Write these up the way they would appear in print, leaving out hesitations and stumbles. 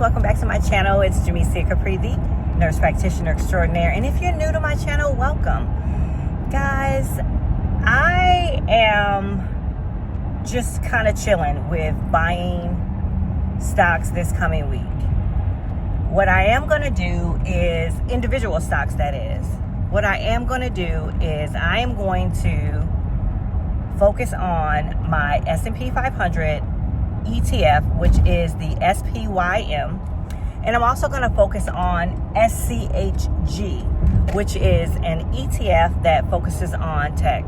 welcome back to my channel. It's Jamesia Capri, the nurse practitioner extraordinaire. And if you're new to my channel, welcome. Guys, I am just kind of chilling with buying stocks this coming week. What I am going to do is, individual stocks that is, what I am going to do is I am going to focus on my S&P 500 ETF, which is the SPYM, and I'm also going to focus on SCHG, which is an ETF that focuses on tech.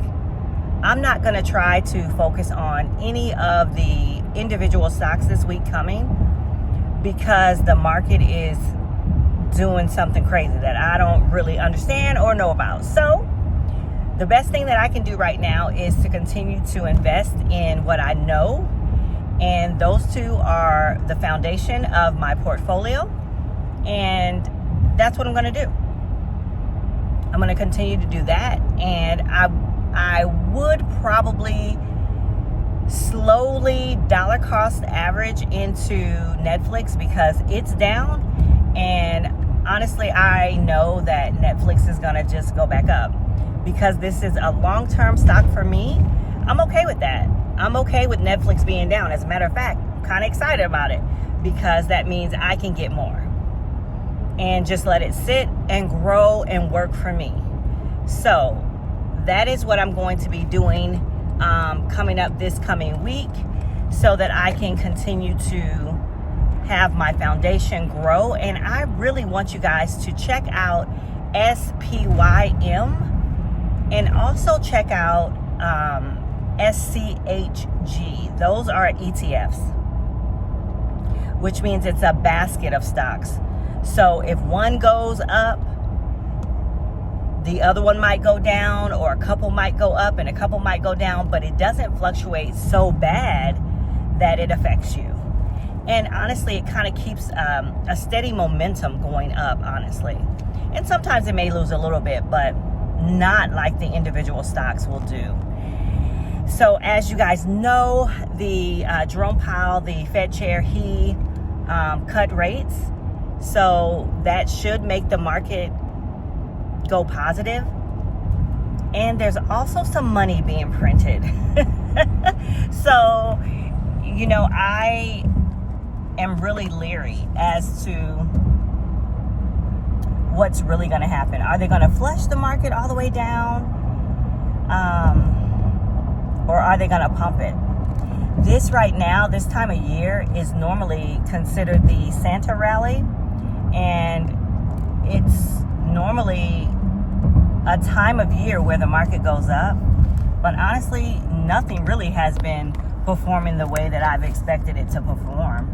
I'm not going to try to focus on any of the individual stocks this week coming because the market is doing something crazy that I don't really understand or know about. So the best thing that I can do right now is to continue to invest in what I know. And those two are the foundation of my portfolio. And that's what I'm going to do. I'm going to continue to do that. And I would probably slowly dollar cost average into Netflix because it's down. And honestly, I know that Netflix is going to just go back up because this is a long-term stock for me. I'm okay with that. I'm okay with Netflix being down. As a matter of fact, I'm kind of excited about it because that means I can get more and just let it sit and grow and work for me. So that is what I'm going to be doing coming up this coming week so that I can continue to have my foundation grow. And I really want you guys to check out SPYM and also check out SCHG. Those are ETFs, which means it's a basket of stocks. So if one goes up, the other one might go down, or a couple might go up and a couple might go down, but it doesn't fluctuate so bad that it affects you. And honestly, it kind of keeps a steady momentum going up, honestly. And sometimes it may lose a little bit, but not like the individual stocks will do. So as you guys know, the Jerome Powell, the Fed chair, he cut rates. So that should make the market go positive. And there's also some money being printed. So, you know, I am really leery as to what's really going to happen. Are they going to flush the market all the way down? Or are they going to pump it? This right now, this time of year, is normally considered the Santa rally. And it's normally a time of year where the market goes up. But honestly, nothing really has been performing the way that I've expected it to perform.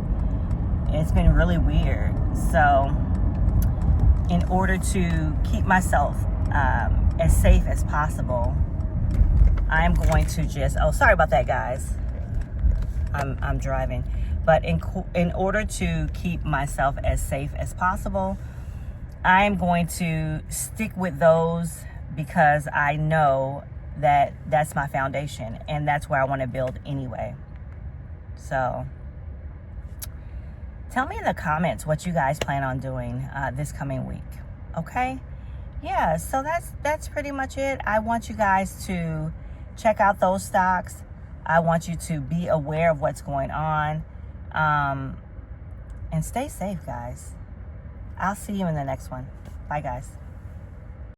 It's been really weird. So in order to keep myself as safe as possible, I'm going to just, sorry about that, guys. I'm driving. But in order to keep myself as safe as possible, I'm going to stick with those because I know that that's my foundation and that's where I want to build anyway. So tell me in the comments what you guys plan on doing this coming week. Okay? Yeah, so that's pretty much it. I want you guys to check out those stocks. I want you to be aware of what's going on. And stay safe, guys. I'll see you in the next one. Bye, guys.